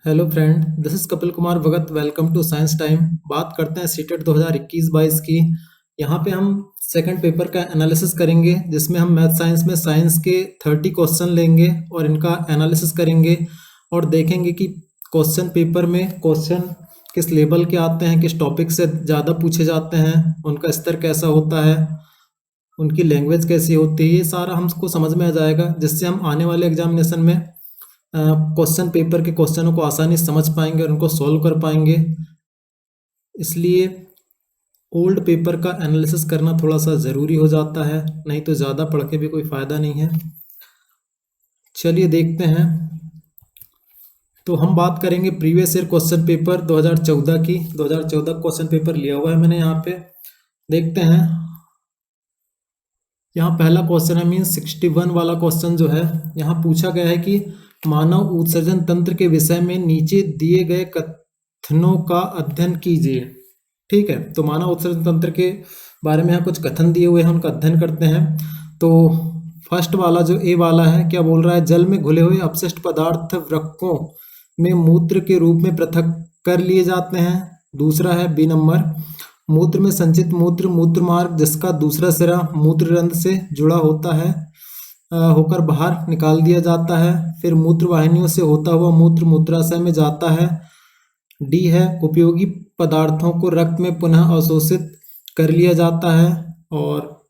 Hello friend, this is Kapil Kumar Bhagat. Welcome to science time. बात करते हैं सीटेट 2021-22 की। यहाँ पे हम सेकंड पेपर का एनालिसिस करेंगे, जिसमें हम मैथ साइंस में साइंस के 30 क्वेश्चन लेंगे और इनका एनालिसिस करेंगे और देखेंगे कि क्वेश्चन पेपर में क्वेश्चन किस लेवल के आते हैं, किस टॉपिक से ज़्यादा पूछे जाते हैं, उनका स्तर कैसा होता है, उनकी लैंग्वेज कैसी होती है। ये सारा हमको समझ में आ जाएगा, जिससे हम आने वाले एग्जामिनेशन में क्वेश्चन पेपर के क्वेश्चनों को आसानी से समझ पाएंगे और उनको सॉल्व कर पाएंगे। इसलिए ओल्ड पेपर का एनालिसिस करना थोड़ा सा ज़रूरी हो जाता है, नहीं तो ज़्यादा पढ़ के भी कोई फ़ायदा नहीं है। चलिए देखते हैं। तो हम बात करेंगे प्रीवियस ईयर क्वेश्चन पेपर 2014 की। 2014 क्वेश्चन पेपर लिया हुआ है मैंने यहाँ पे। देखते हैं। यहाँ पहला क्वेश्चन है, मीन 61 वाला क्वेश्चन जो है, यहाँ पूछा गया है कि मानव उत्सर्जन तंत्र के विषय में नीचे दिए गए कथनों का अध्ययन कीजिए। ठीक है, तो मानव उत्सर्जन तंत्र के बारे में यहाँ कुछ कथन दिए हुए हैं, उनका अध्ययन करते हैं। तो फर्स्ट वाला जो ए वाला है, क्या बोल रहा है? जल में घुले हुए अपशिष्ट पदार्थ वृक्कों में मूत्र के रूप में पृथक कर लिए जाते हैं। दूसरा है बी नंबर, मूत्र में संचित मूत्र मूत्र मार्ग जिसका दूसरा सिरा मूत्र रंध्र से जुड़ा होता है होकर बाहर निकाल दिया जाता है। फिर मूत्र वाहिनियों से होता हुआ मूत्र मूत्राशय में जाता है। डी है, उपयोगी पदार्थों को रक्त में पुनः अवशोषित कर लिया जाता है। और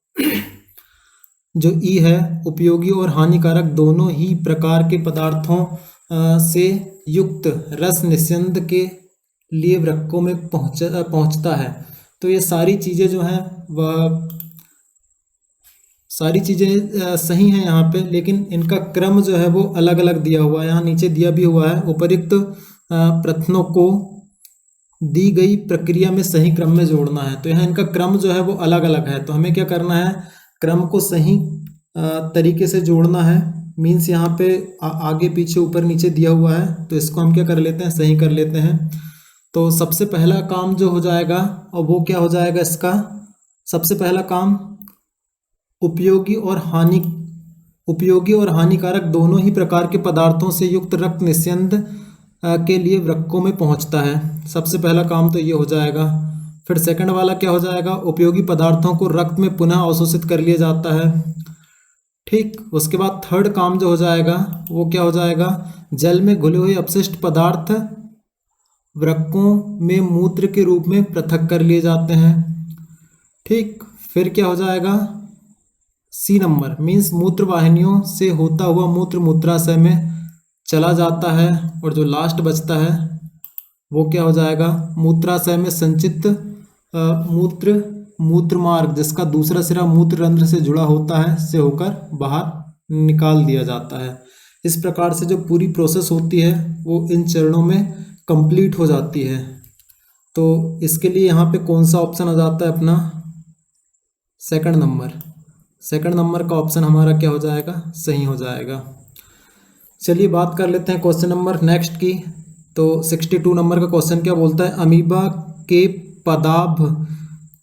जो ई है, उपयोगी और हानिकारक दोनों ही प्रकार के पदार्थों से युक्त रस निस्यंद के लिए वृक्कों में पहुंचता है। तो ये सारी चीज़ें जो हैं वह सारी चीज़ें सही हैं यहाँ पे, लेकिन इनका क्रम जो है वो अलग अलग दिया हुआ है। यहाँ नीचे दिया भी हुआ है, उपर्युक्त प्रश्नों को दी गई प्रक्रिया में सही क्रम में जोड़ना है। तो यहाँ इनका क्रम जो है वो अलग अलग है, तो हमें क्या करना है? क्रम को सही तरीके से जोड़ना है। मीन्स यहाँ पे आगे पीछे ऊपर नीचे दिया हुआ है, तो इसको हम क्या कर लेते हैं? सही कर लेते हैं। तो सबसे पहला काम जो हो जाएगा, और वो क्या हो जाएगा इसका? सबसे पहला काम उपयोगी और हानिकारक दोनों ही प्रकार के पदार्थों से युक्त रक्त निस्यंद के लिए वृक्कों में पहुंचता है। सबसे पहला काम तो ये हो जाएगा। फिर सेकंड वाला क्या हो जाएगा? उपयोगी पदार्थों को रक्त में पुनः अवशोषित कर लिया जाता है। ठीक, उसके बाद थर्ड काम जो हो जाएगा वो क्या हो जाएगा? जल में घुले हुए अपशिष्ट पदार्थ वृक्कों में मूत्र के रूप में पृथक कर लिए जाते हैं। ठीक, फिर क्या हो जाएगा? सी नंबर, मीन्स मूत्र वाहिनियों से होता हुआ मूत्र मूत्राशय में चला जाता है। और जो लास्ट बचता है वो क्या हो जाएगा? मूत्राशय में संचित मूत्र मार्ग जिसका दूसरा सिरा मूत्र रंध्र से जुड़ा होता है से होकर बाहर निकाल दिया जाता है। इस प्रकार से जो पूरी प्रोसेस होती है वो इन चरणों में कंप्लीट हो जाती है। तो इसके लिए यहाँ पे कौन सा ऑप्शन आ जाता है अपना? सेकंड नंबर का ऑप्शन हमारा क्या हो जाएगा? सही हो जाएगा। चलिए बात कर लेते हैं क्वेश्चन नंबर नेक्स्ट की। तो 62 नंबर का क्वेश्चन क्या बोलता है? अमीबा के पदाभ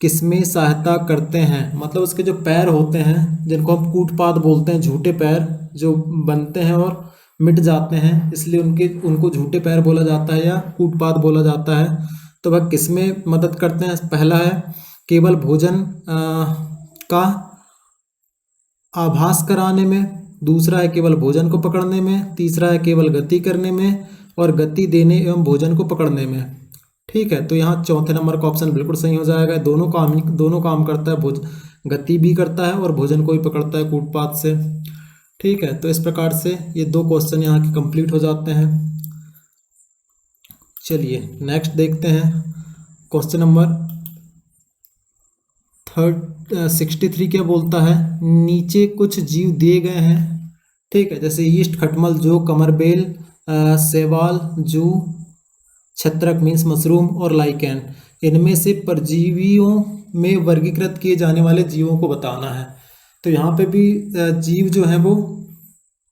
किसमें सहायता करते हैं? मतलब उसके जो पैर होते हैं, जिनको हम कूटपाद बोलते हैं, झूठे पैर जो बनते हैं और मिट जाते हैं, इसलिए उनको झूठे पैर बोला जाता है या कूटपाद बोला जाता है। तो वह किसमें मदद करते हैं? पहला है केवल भोजन का आभास कराने में, दूसरा है केवल भोजन को पकड़ने में, तीसरा है केवल गति करने में, और गति देने एवं भोजन को पकड़ने में। ठीक है, तो यहाँ चौथे नंबर का ऑप्शन बिल्कुल सही हो जाएगा। दोनों काम करता है, गति भी करता है और भोजन को भी पकड़ता है कूटपाद से। ठीक है, तो इस प्रकार से ये दो क्वेश्चन यहाँ के कंप्लीट हो जाते हैं। चलिए नेक्स्ट देखते हैं। क्वेश्चन नंबर 63 क्या बोलता है? नीचे कुछ जीव दिए गए हैं। ठीक है, जैसे ईस्ट, खटमल, जो, कमरबेल, शैवाल, जू, छत्रक मीन्स मशरूम और लाइकेन, इनमें से परजीवियों में वर्गीकृत किए जाने वाले जीवों को बताना है। तो यहाँ पे भी जीव जो हैं वो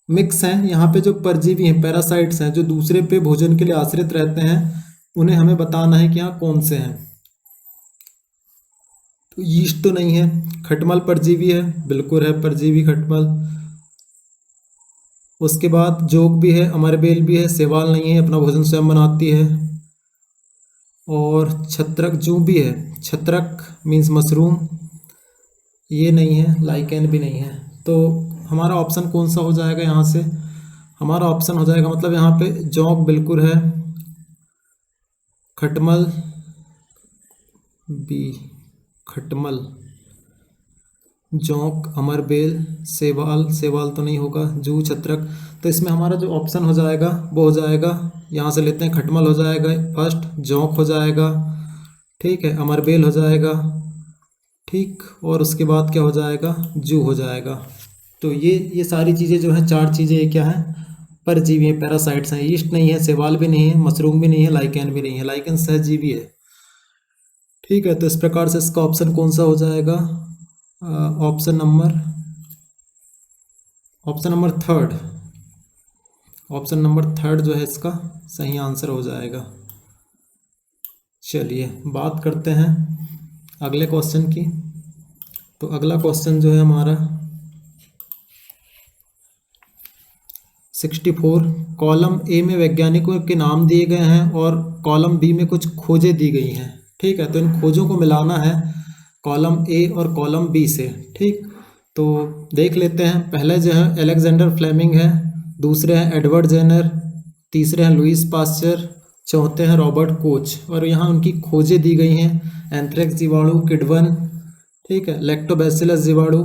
मिक्स हैं। यहाँ पे जो परजीवी हैं, पैरासाइट्स हैं, जो दूसरे पे भोजन के लिए आश्रित रहते हैं, उन्हें हमें बताना है कि यहाँ कौन से हैं। तो यीस्ट तो नहीं है। खटमल परजीवी है? बिल्कुल है परजीवी खटमल। उसके बाद जोग भी है, अमरबेल भी है, सेवाल नहीं है, अपना भोजन स्वयं बनाती है। और छत्रक जू भी है, छत्रक मीन्स मशरूम, ये नहीं है, लाइकेन भी नहीं है। तो हमारा ऑप्शन कौन सा हो जाएगा यहाँ से? हमारा ऑप्शन हो जाएगा, मतलब यहाँ पे जौक बिल्कुल है, खटमल बी, खटमल, जौक, अमरबेल, सेवाल, सेवाल तो नहीं होगा, जू, छत्रक। तो इसमें हमारा जो ऑप्शन हो जाएगा वो हो जाएगा, यहाँ से लेते हैं, खटमल हो जाएगा फर्स्ट, जौक हो जाएगा, ठीक है, अमरबेल हो जाएगा, ठीक, और उसके बाद क्या हो जाएगा, जू हो जाएगा। तो ये सारी चीज़ें जो हैं, चार चीज़ें ये क्या हैं, परजीवी हैं, पैरासाइट्स हैं। यीस्ट नहीं है, सेवाल भी नहीं है, मशरूम भी नहीं है, लाइकेन भी नहीं है, लाइकेन सहजीवी है। ठीक है, तो इस प्रकार से इसका ऑप्शन कौन सा हो जाएगा? Option number third, option number third जो है इसका सही आंसर हो जाएगा। चलिए बात करते हैं अगले क्वेश्चन की। तो अगला क्वेश्चन जो है हमारा 64, कॉलम ए में वैज्ञानिकों के नाम दिए गए हैं और कॉलम बी में कुछ खोजें दी गई हैं। ठीक है, तो इन खोजों को मिलाना है कॉलम ए और कॉलम बी से। ठीक, तो देख लेते हैं। पहले जो है अलेक्जेंडर फ्लेमिंग है, दूसरे हैं एडवर्ड जेनर, तीसरे हैं लुईस पास्चर, चौथे हैं रॉबर्ट कोच। और यहाँ उनकी खोजें दी गई हैं, एंथ्रेक्स जीवाणु, किडवन, ठीक है, लैक्टोबैसिलस जीवाणु,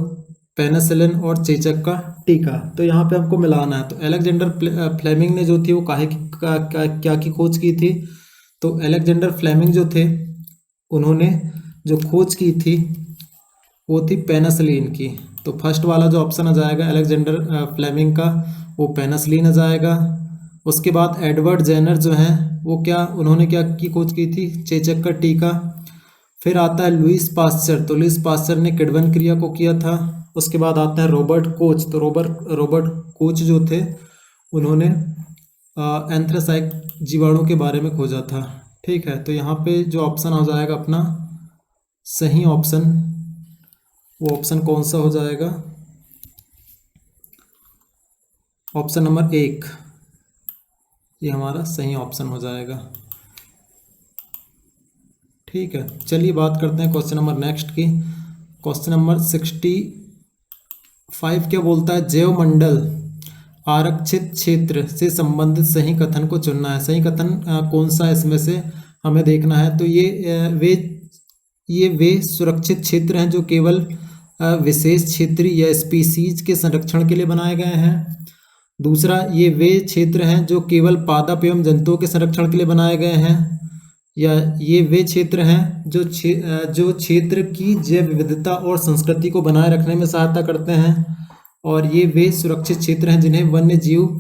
पेनिसिलिन और चेचक का टीका। तो यहाँ पे हमको मिलाना है। तो अलेक्जेंडर फ्लेमिंग ने जो थी वो क्या की खोज की थी? तो अलेक्जेंडर फ्लेमिंग जो थे उन्होंने जो खोज की थी वो थी पेनिसिलिन की। तो फर्स्ट वाला जो ऑप्शन आ जाएगा अलेक्जेंडर फ्लेमिंग का, वो पेनिसिलिन आ जाएगा। उसके बाद एडवर्ड जेनर जो हैं वो उन्होंने क्या की खोज की थी? चेचक का टीका। फिर आता है लुईस पास्चर, तो लुईस पास्चर ने किडवन क्रिया को किया था। उसके बाद आता है रॉबर्ट कोच, तो रॉबर्ट कोच जो थे उन्होंने एंथ्रेसाइक जीवाणु के बारे में खोजा था। ठीक है, तो यहाँ पे जो ऑप्शन हो जाएगा अपना सही ऑप्शन, वो ऑप्शन कौन सा हो जाएगा? ऑप्शन नंबर 1, ये हमारा सही ऑप्शन हो जाएगा। ठीक है, चलिए बात करते हैं क्वेश्चन नंबर नेक्स्ट की। क्वेश्चन नंबर 65 क्या बोलता है? जैव मंडल आरक्षित क्षेत्र से संबंधित सही कथन को चुनना है। सही कथन कौन सा है इसमें से हमें देखना है। तो ये वे सुरक्षित क्षेत्र हैं जो केवल विशेष क्षेत्र या स्पीसीज के संरक्षण के लिए बनाए गए हैं। दूसरा, ये वे क्षेत्र हैं जो केवल पादप एवं जंतुओं के संरक्षण के लिए बनाए गए हैं। या ये वे क्षेत्र हैं जो क्षेत्र की जैव विविधता और संस्कृति को बनाए रखने में सहायता करते हैं। और ये वे सुरक्षित क्षेत्र हैं जिन्हें वन्य जीव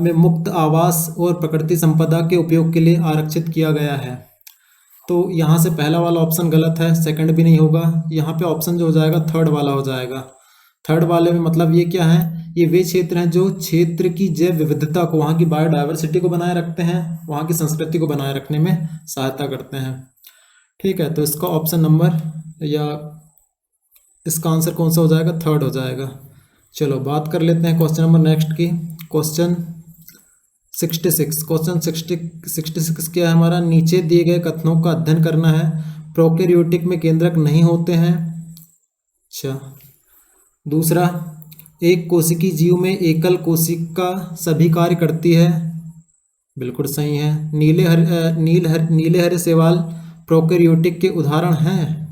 में मुक्त आवास और प्रकृति संपदा के उपयोग के लिए आरक्षित किया गया है। तो यहाँ से पहला वाला ऑप्शन गलत है, सेकंड भी नहीं होगा। यहाँ पे ऑप्शन जो हो जाएगा थर्ड वाला हो जाएगा। थर्ड वाले में मतलब ये क्या है? ये वे क्षेत्र हैं जो क्षेत्र की जैव विविधता को, वहाँ की बायोडाइवर्सिटी को बनाए रखते हैं, वहाँ की संस्कृति को बनाए रखने में सहायता करते हैं। ठीक है, तो इसका ऑप्शन नंबर या इसका आंसर कौन सा हो जाएगा? थर्ड हो जाएगा। चलो बात कर लेते हैं क्वेश्चन नंबर नेक्स्ट की। क्वेश्चन 66, क्वेश्चन 66 क्या है हमारा? नीचे दिए गए कथनों का अध्ययन करना है। प्रोकैरियोटिक में केंद्रक नहीं होते हैं। अच्छा, दूसरा, एक कोशिकी जीव में एकल कोशिका सभी कार्य करती है। बिल्कुल सही है। नीले हरे शैवाल प्रोकैरियोटिक के उदाहरण हैं।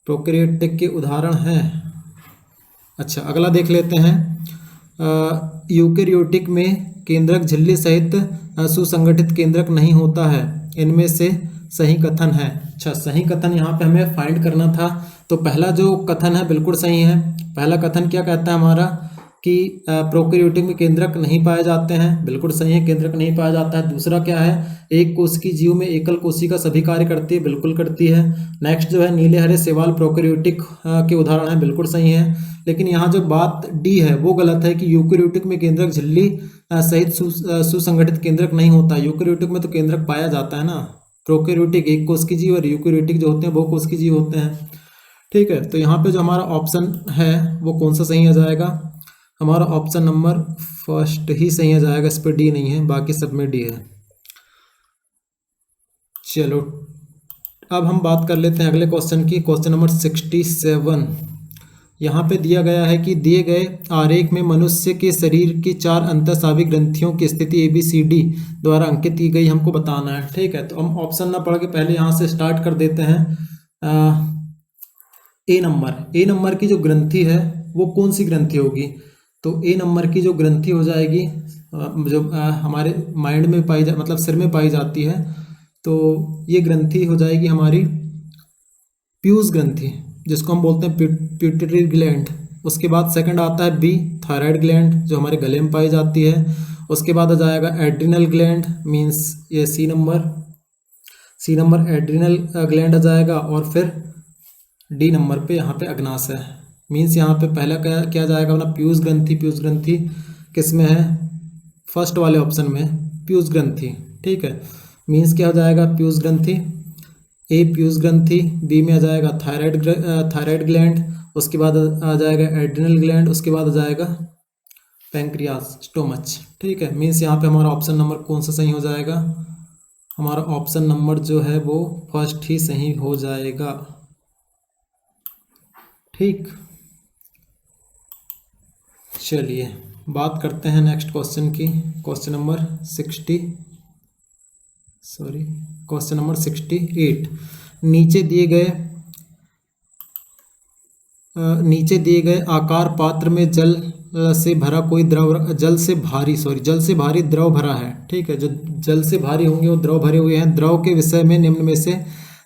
प्रोकैरियोटिक के उदाहरण हैं। अच्छा, अगला देख लेते हैं। यूकैरियोटिक में केंद्रक झिल्ली सहित सुसंगठित केंद्रक नहीं होता है। इनमें से सही कथन है। अच्छा, सही कथन यहाँ पे हमें फाइंड करना था। तो पहला जो कथन है बिल्कुल सही है। पहला कथन क्या कहता है हमारा कि प्रोकैरियोटिक में केंद्रक नहीं पाए जाते हैं। बिल्कुल सही है, केंद्रक नहीं पाया जाता है। दूसरा क्या है? एक कोशिकीय जीव में एकल कोशिका सभी कार्य करती है। बिल्कुल करती है। नेक्स्ट जो है नीले हरे शैवाल प्रोकैरियोटिक के उदाहरण है। बिल्कुल सही है। लेकिन यहाँ जो बात डी है वो गलत है कि यूकैरियोटिक में केंद्रक झिल्ली सहित सुसंगठित केंद्रक नहीं होता। यूकैरियोटिक में तो केंद्रक पाया जाता है ना। प्रोकैरियोटिक एक कोशिकीय जीव और यूकैरियोटिक जो होते हैं बहुकोशिकीय जीव होते हैं। ठीक है, तो यहाँ पे जो हमारा ऑप्शन है वो कौन सा सही आ जाएगा? हमारा ऑप्शन नंबर फर्स्ट ही सही आ जाएगा, इस पर डी नहीं है, बाकी सब में डी है। चलो अब हम बात कर लेते हैं अगले क्वेश्चन की, क्वेश्चन नंबर 67। यहाँ पे दिया गया है कि दिए गए आरेख में मनुष्य के शरीर की 4 अंतःस्रावी ग्रंथियों की स्थिति ABCD द्वारा अंकित की गई हमको बताना है। ठीक है, तो हम ऑप्शन ना पढ़ के पहले यहाँ से स्टार्ट कर देते हैं। ए नंबर की जो ग्रंथि है वो कौन सी ग्रंथि होगी? तो ए नंबर की जो ग्रंथि हो जाएगी जो हमारे माइंड में पाई जा मतलब सिर में पाई जाती है, तो ये ग्रंथि हो जाएगी हमारी पीयूष ग्रंथि, जिसको हम बोलते हैं पिट्यूटरी ग्लैंड। उसके बाद सेकंड आता है बी, थायराइड ग्लैंड, जो हमारे गले में पाई जाती है। उसके बाद आ जाएगा एड्रिनल ग्लैंड, मींस ये सी नंबर एड्रिनल ग्लैंड आ जाएगा। और फिर डी नंबर पे यहाँ पे अग्नाशय है, मींस यहाँ पे पहला क्या जाएगा अपना पीयूष ग्रंथि किस में है? फर्स्ट वाले ऑप्शन में पीयूष ग्रंथि। ठीक है, मींस क्या हो जाएगा? पीयूष ग्रंथि, ए पीयूष ग्रंथि, बी में आ जाएगा थायराइड ग्लैंड, उसके बाद आ जाएगा एड्रिनल ग्लैंड, उसके बाद आ जाएगा पैंक्रियास स्टोमच। ठीक है, मींस यहाँ पे हमारा ऑप्शन नंबर कौन सा सही हो जाएगा? हमारा ऑप्शन नंबर जो है वो फर्स्ट ही सही हो जाएगा। ठीक, चलिए बात करते हैं नेक्स्ट क्वेश्चन की, क्वेश्चन नंबर 68। नीचे दिए गए आकार पात्र में जल से भारी द्रव भरा है। ठीक है, जो जल से भारी होंगे वो द्रव भरे हुए हैं। द्रव के विषय में निम्न में से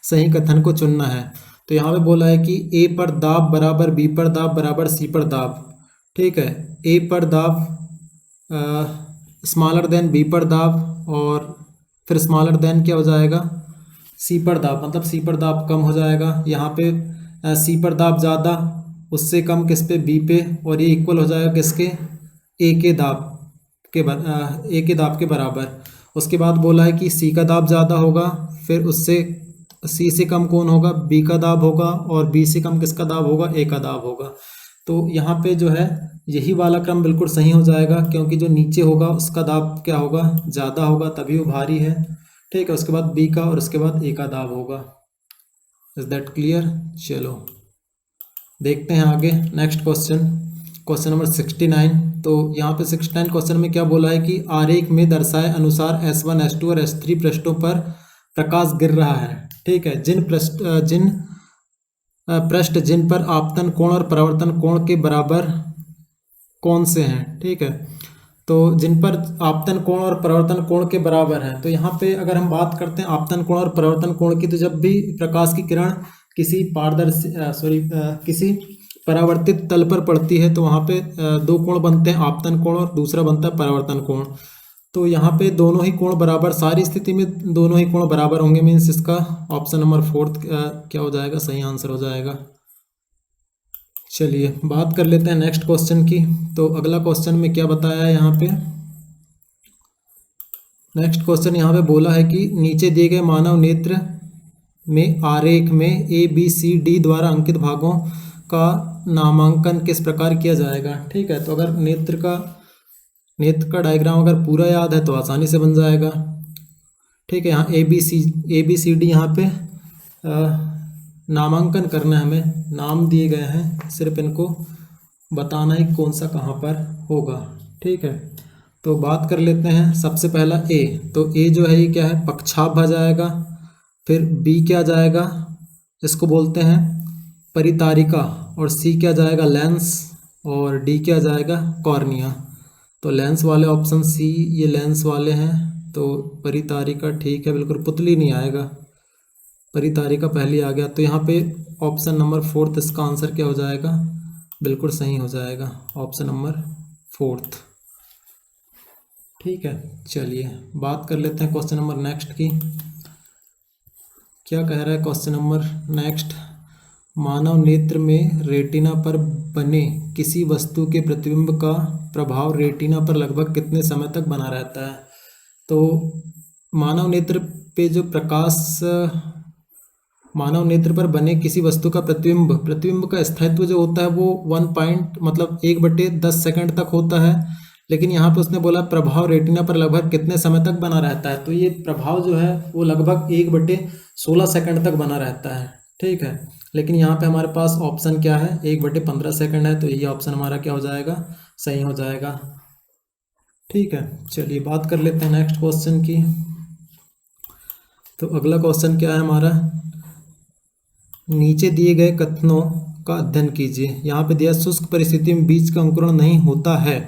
सही कथन को चुनना है। तो यहाँ पे बोला है कि ए पर दाब बराबर बी पर दाब बराबर सी पर दाब। ठीक है, ए पर दाब स्मॉलर देन बी पर दाब, और फिर स्मॉलर देन क्या हो जाएगा? सी पर दाब, मतलब सी पर दाब कम हो जाएगा। यहाँ पे सी पर दाब ज़्यादा, उससे कम किस पे? बी पे, और ये इक्वल हो जाएगा किसके? ए के दाब के बराबर। उसके बाद बोला है कि सी का दाब ज़्यादा होगा, फिर उससे सी से कम कौन होगा? बी का दाब होगा, और बी से कम किसका दाब होगा? ए का दाब होगा। तो यहाँ पे जो है यही वाला क्रम बिल्कुल सही हो जाएगा, क्योंकि जो नीचे होगा उसका दाब क्या होगा? ज़्यादा होगा, तभी वो भारी है। ठीक है, उसके बाद बी का और उसके बाद ए का दाब होगा। Is that clear? चलो देखते हैं आगे नेक्स्ट क्वेश्चन नंबर 69। तो यहाँ पे 69 क्वेश्चन में क्या बोला है कि आरेख में दर्शाए अनुसार S1, S2 और S3 पृष्ठों पर प्रकाश गिर रहा है। ठीक है, पृष्ठ जिन पर आपतन कोण और परावर्तन कोण के बराबर कौन से हैं? ठीक है, तो जिन पर आपतन कोण और परावर्तन कोण के बराबर हैं, तो यहाँ पे अगर हम बात करते हैं आपतन कोण और परावर्तन कोण की, तो जब भी प्रकाश की किरण किसी किसी परावर्तित तल पर पड़ती है तो वहाँ पे दो कोण बनते हैं, आपतन कोण और दूसरा बनता है परावर्तन कोण। तो यहाँ पे दोनों ही कोण बराबर, सारी स्थिति में दोनों ही कोण बराबर होंगे, मीन्स इसका ऑप्शन नंबर 4 क्या हो जाएगा? सही आंसर हो जाएगा। चलिए बात कर लेते हैं नेक्स्ट क्वेश्चन की। तो अगला क्वेश्चन में क्या बताया है यहाँ पे? नेक्स्ट क्वेश्चन यहाँ पे बोला है कि नीचे दिए गए मानव नेत्र में आरेख में ABCD द्वारा अंकित भागों का नामांकन किस प्रकार किया जाएगा? ठीक है, तो अगर नेत्र का डायग्राम अगर पूरा याद है तो आसानी से बन जाएगा। ठीक है, यहाँ ABCD यहाँ पे नामांकन करना है, हमें नाम दिए गए हैं, सिर्फ इनको बताना है कौन सा कहाँ पर होगा। ठीक है, तो बात कर लेते हैं। सबसे पहला ए, तो ए जो है ये क्या है? पक्षाभ आ जाएगा। फिर बी क्या जाएगा? इसको बोलते हैं परितारिका, और सी क्या जाएगा? लेंस, और डी क्या जाएगा? कॉर्निया। तो लेंस वाले ऑप्शन सी, ये लेंस वाले हैं, तो परितारिका ठीक है, बिल्कुल पुतली नहीं आएगा, परितारिका पहले आ गया। तो यहाँ पे ऑप्शन नंबर 4 इसका आंसर क्या हो जाएगा? बिल्कुल सही हो जाएगा, ऑप्शन नंबर 4। ठीक है, चलिए बात कर लेते हैं क्वेश्चन नंबर नेक्स्ट की। क्या कह रहा है क्वेश्चन नंबर नेक्स्ट? मानव नेत्र में रेटिना पर बने किसी वस्तु के प्रतिबिंब का प्रभाव रेटिना पर लगभग कितने समय तक बना रहता है? तो मानव नेत्र पे जो प्रकाश मानव नेत्र पर बने किसी वस्तु का प्रतिबिंब का स्थायित्व जो होता है वो 1/10 सेकंड तक होता है, लेकिन यहाँ पे उसने बोला प्रभाव रेटिना पर लगभग कितने समय तक बना रहता है। तो ये प्रभाव जो है वो लगभग 1/16 सेकंड तक बना रहता है, ठीक है। लेकिन यहाँ पे हमारे पास ऑप्शन क्या है, 1/15 सेकंड है, तो ये ऑप्शन हमारा क्या हो जाएगा, सही हो जाएगा, ठीक है। चलिए बात कर लेते हैं नेक्स्ट क्वेश्चन की। तो अगला क्वेश्चन क्या है हमारा, नीचे दिए गए कथनों का अध्ययन कीजिए। यहाँ पे दिया शुष्क परिस्थिति में बीज का अंकुरण नहीं होता है।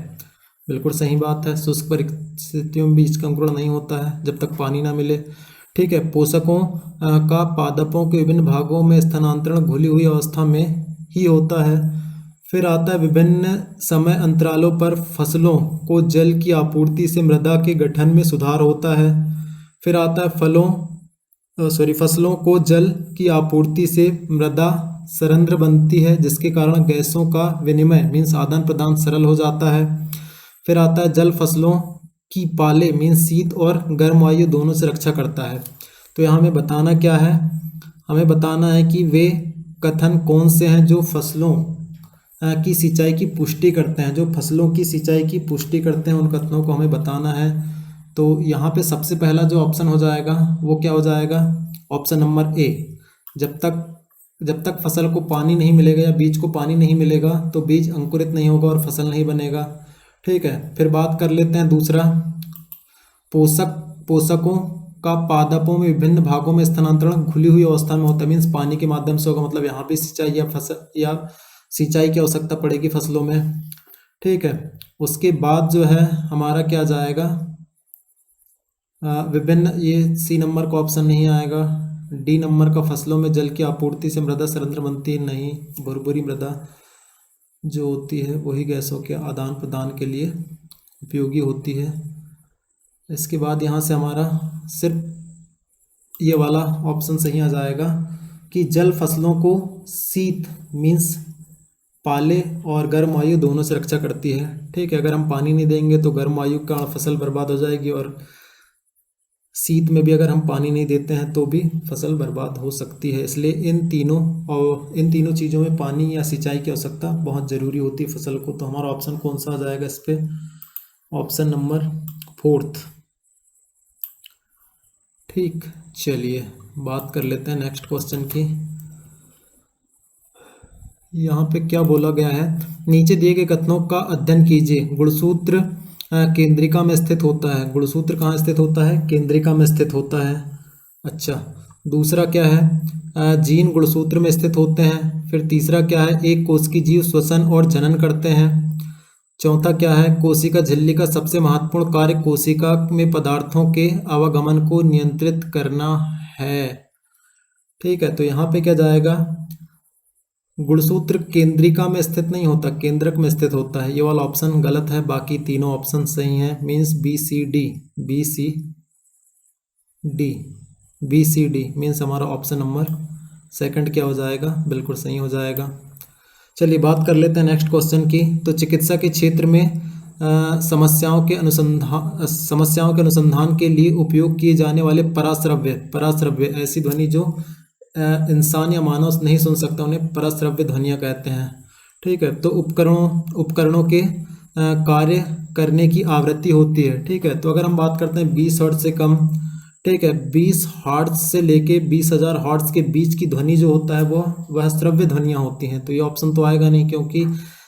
बिल्कुल सही बात है, शुष्क परिस्थितियों में बीज का अंकुरण नहीं होता है जब तक पानी ना मिले, ठीक है। पोषकों का पादपों के विभिन्न भागों में स्थानांतरण घुली हुई अवस्था में ही होता है। फिर आता है विभिन्न समय अंतरालों पर फसलों को जल की आपूर्ति से मृदा के गठन में सुधार होता है। फिर आता है फसलों को जल की आपूर्ति से मृदा सरंध्र बनती है, जिसके कारण गैसों का विनिमय मीन्स आदान प्रदान सरल हो जाता है। फिर आता है जल फसलों की पाले मीन्स शीत और गर्म वायु दोनों से रक्षा करता है। तो यहाँ हमें बताना क्या है, हमें बताना है कि वे कथन कौन से हैं जो फसलों की सिंचाई की पुष्टि करते हैं, जो फसलों की सिंचाई की पुष्टि करते हैं, उन कथनों को हमें बताना है। तो यहाँ पे सबसे पहला जो ऑप्शन हो जाएगा वो क्या हो जाएगा, ऑप्शन नंबर ए, जब तक फसल को पानी नहीं मिलेगा या बीज को पानी नहीं मिलेगा तो बीज अंकुरित नहीं होगा और फसल नहीं बनेगा, ठीक है। फिर बात कर लेते हैं दूसरा, पोषकों का पादपों में विभिन्न भागों में स्थानांतरण खुली हुई अवस्था में होता है, मीन्स पानी के माध्यम से होगा, मतलब यहाँ पे सिंचाई या सिंचाई की आवश्यकता पड़ेगी फसलों में, ठीक है। उसके बाद जो है हमारा क्या जाएगा, विभिन्न, ये सी नंबर का ऑप्शन नहीं आएगा। डी नंबर का फसलों में जल की आपूर्ति से मृदा सरंध्र बनती है, नहीं। भुरभुरी मृदा जो होती है वही गैसों के आदान प्रदान के लिए उपयोगी होती है। इसके बाद यहाँ से हमारा सिर्फ ये वाला ऑप्शन सही आ जाएगा कि जल फसलों को शीत मीन्स पाले और गर्म वायु दोनों से रक्षा करती है, ठीक है। अगर हम पानी नहीं देंगे तो गर्म वायु का फसल बर्बाद हो जाएगी और शीत में भी अगर हम पानी नहीं देते हैं तो भी फसल बर्बाद हो सकती है। इसलिए इन तीनों चीज़ों में पानी या सिंचाई की आवश्यकता बहुत ज़रूरी होती है फसल को। तो हमारा ऑप्शन कौन सा आ जाएगा इस पे, ऑप्शन नंबर 4, ठीक। चलिए बात कर लेते हैं नेक्स्ट क्वेश्चन की। यहाँ पे क्या बोला गया है, नीचे दिए गए कथनों का अध्ययन कीजिए। गुणसूत्र केंद्रिका में स्थित होता है। गुणसूत्र कहाँ स्थित होता है, केंद्रिका में स्थित होता है। अच्छा, दूसरा क्या है, जीन गुणसूत्र में स्थित होते हैं। फिर तीसरा क्या है, एक कोश की जीव श्वसन और जनन करते हैं। चौथा क्या है, कोशिका झिल्ली का सबसे महत्वपूर्ण कार्य कोशिका में पदार्थों के आवागमन को नियंत्रित करना है, ठीक है। तो यहाँ पे क्या जाएगा, गुणसूत्र केंद्रिका में स्थित नहीं होता, केंद्रक में स्थित होता है। ये वाला ऑप्शन गलत है, बाकी तीनों ऑप्शन सही हैं, means B C D means हमारा ऑप्शन नंबर 2 क्या हो जाएगा, बिल्कुल सही हो जाएगा। चलिए बात कर लेते हैं नेक्स्ट क्वेश्चन की। तो चिकित्सा के क्षेत्र में समस्याओं के अनुसंधान के लिए उपयोग किए जाने वाले पराश्रव्य ऐसी ध्वनि जो इंसान या मानव नहीं सुन सकता, उन्हें पराश्रव्य ध्वनियाँ कहते हैं, ठीक है। तो उपकरणों के कार्य करने की आवृत्ति होती है, ठीक है। तो अगर हम बात करते हैं 20 हर्ट्ज से कम, ठीक है, 20 हर्ट्ज से लेके 20,000 हर्ट्ज के बीच की ध्वनि जो होता है वह श्रव्य ध्वनियाँ होती हैं। तो ये ऑप्शन तो आएगा नहीं, क्योंकि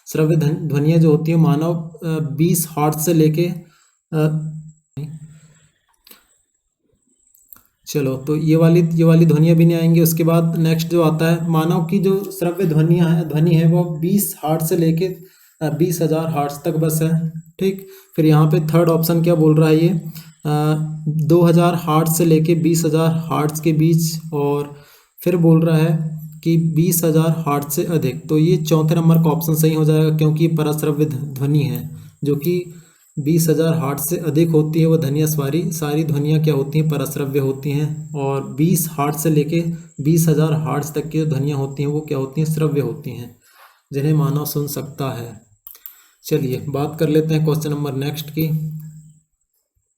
श्रव्य ध्वनियाँ जो होती हैं मानव 20 हर्ट्ज से लेके चलो, तो ये वाली ध्वनियाँ भी नहीं आएंगी। उसके बाद नेक्स्ट जो आता है, मानव की जो श्रव्य ध्वनि है वो 20 हर्ट्ज से लेके 20,000 हर्ट्ज तक बस है, ठीक। फिर यहाँ पे थर्ड ऑप्शन क्या बोल रहा है, ये 2,000 हर्ट्ज से लेके 20,000 हर्ट्ज के बीच, और फिर बोल रहा है कि 20,000 हर्ट्ज से अधिक। तो ये चौथे नंबर का ऑप्शन सही हो जाएगा, क्योंकि ये पराश्रव्य ध्वनि है जो कि 20,000 हर्ट्ज से अधिक होती है। वो ध्वनियाँ सारी ध्वनियाँ क्या होती हैं, पराश्रव्य होती हैं। और 20 हर्ट्ज से लेके 20,000 हर्ट्ज तक की जो ध्वनियाँ होती हैं वो क्या होती हैं, श्रव्य होती हैं, जिन्हें मानव सुन सकता है। चलिए बात कर लेते हैं क्वेश्चन नंबर नेक्स्ट की,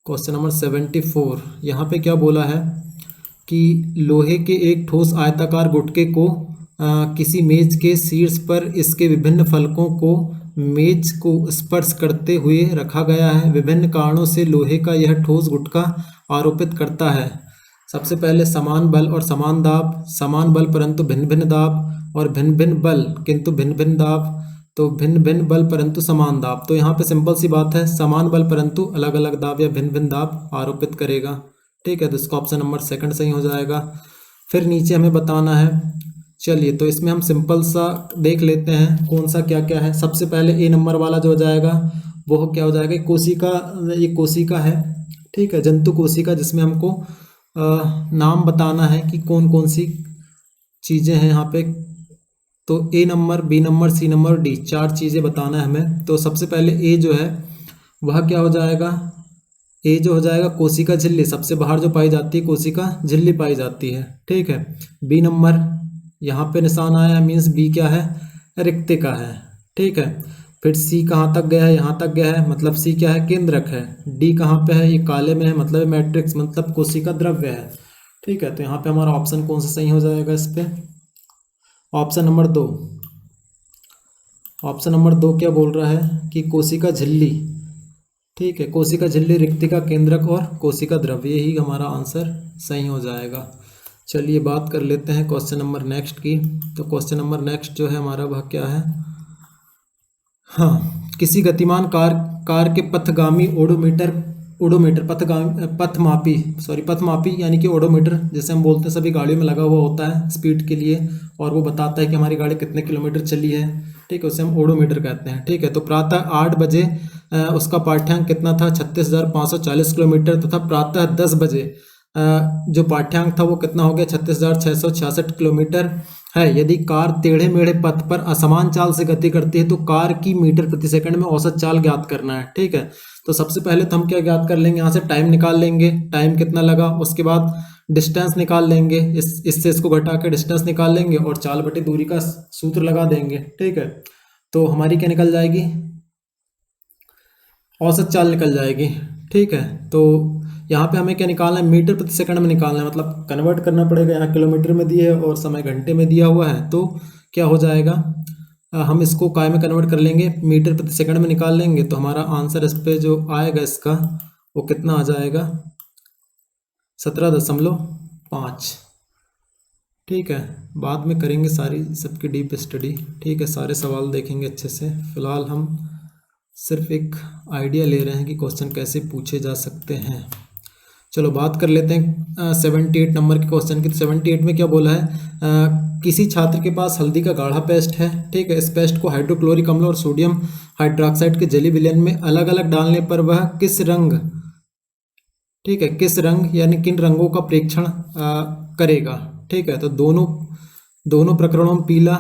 क्वेश्चन नंबर 74। यहाँ पे क्या बोला है कि लोहे के एक ठोस आयताकार गुटके को किसी मेज के शीर्ष पर इसके विभिन्न फलकों को मेज को स्पर्श करते हुए रखा गया है। विभिन्न कारणों से लोहे का यह ठोस गुटका आरोपित करता है। सबसे पहले समान बल और समान दाब, समान बल परंतु भिन्न भिन्न दाब, और भिन्न भिन्न बल किंतु भिन्न भिन्न दाब, तो भिन्न भिन्न बल परंतु समान दाब। तो यहाँ पे सिंपल सी बात है, समान बल परंतु अलग अलग दाब या भिन्न भिन्न दाब आरोपित करेगा। ठीक है, तो इसका ऑप्शन नंबर सेकंड सही हो जाएगा। फिर नीचे हमें बताना है, चलिए तो इसमें हम सिंपल सा देख लेते हैं कौन सा क्या क्या है। सबसे पहले ए नंबर वाला जो हो जाएगा वो क्या हो जाएगा, कोशिका, ये कोशिका है। ठीक है, जंतु कोशिका, जिसमें हमको नाम बताना है कि कौन कौन सी चीज़ें हैं यहाँ पे। तो A number, B number, C number, D, 4 चीज़ें बताना है हमें। तो सबसे पहले ए जो है वह क्या हो जाएगा, ए जो हो जाएगा कोशिका झिल्ली, सबसे बाहर जो पाई जाती है कोशिका झिल्ली पाई जाती है। ठीक है, बी नंबर यहाँ पे निशान आया है, मीन्स बी क्या है, रिक्तिका है। ठीक है, फिर सी कहाँ तक गया है, यहाँ तक गया है, मतलब सी क्या है, केंद्रक है। डी कहाँ पे है, ये काले में है, मतलब मैट्रिक्स, मतलब कोशिका द्रव्य है। ठीक है, तो यहाँ पे हमारा ऑप्शन कौन सा सही हो जाएगा इस पे, ऑप्शन नंबर 2। ऑप्शन नंबर 2 क्या बोल रहा है कि कोशिका झिल्ली। ठीक है, कोशिका झिल्ली, रिक्तिका, केंद्रक और कोशिका द्रव्य, यही हमारा आंसर सही हो जाएगा। चलिए बात कर लेते हैं क्वेश्चन नंबर नेक्स्ट की। तो क्वेश्चन नंबर नेक्स्ट जो है हमारा वह क्या है, हाँ, किसी गतिमान कार के पथगामी ओडोमीटर पथमापी यानी कि ओडोमीटर, जैसे हम बोलते हैं सभी गाड़ियों में लगा हुआ होता है स्पीड के लिए, और वो बताता है कि हमारी गाड़ी कितने किलोमीटर चली है। ठीक है, उसे हम ओडोमीटर कहते हैं। ठीक है, तो प्रातः 8 बजे उसका पाठ्यांक कितना था, 36,540 किलोमीटर, तथा प्रातः 10 बजे जो पाठ्यांक था वो कितना हो गया, 36,666 किलोमीटर है। यदि कार टेढ़े मेढ़े पथ पर असमान चाल से गति करती है तो कार की मीटर प्रति सेकंड में औसत चाल ज्ञात करना है। ठीक है, तो सबसे पहले तो हम क्या ज्ञात कर लेंगे, यहाँ से टाइम निकाल लेंगे, टाइम कितना लगा, उसके बाद डिस्टेंस निकाल लेंगे, इससे इसको घटा के डिस्टेंस निकाल लेंगे और चाल बटे दूरी का सूत्र लगा देंगे। ठीक है, तो हमारी क्या निकल जाएगी, औसत चाल निकल जाएगी। ठीक है, तो यहाँ पे हमें क्या निकालना है, मीटर प्रति सेकंड में निकालना है, मतलब कन्वर्ट करना पड़ेगा। यहाँ किलोमीटर में दिए है और समय घंटे में दिया हुआ है, तो क्या हो जाएगा, हम इसको काय में कन्वर्ट कर लेंगे, मीटर प्रति सेकंड में निकाल लेंगे। तो हमारा आंसर इस पे जो आएगा इसका वो कितना आ जाएगा, 17.5। ठीक है, बाद में करेंगे सारी सबकी डीप स्टडी। ठीक है, सारे सवाल देखेंगे अच्छे से। फिलहाल हम सिर्फ एक आइडिया ले रहे हैं कि क्वेश्चन कैसे पूछे जा सकते हैं। चलो बात कर लेते हैं 78 नंबर के क्वेश्चन की। तो 78 में क्या बोला है, किसी छात्र के पास हल्दी का गाढ़ा पेस्ट है। ठीक है, इस पेस्ट को हाइड्रोक्लोरिक अम्ल और सोडियम हाइड्रोक्साइड के जली विलयन में अलग अलग डालने पर वह किस रंग, ठीक है, किस रंग यानी किन रंगों का प्रेक्षण करेगा। ठीक है, तो दोनों प्रकरणों में पीला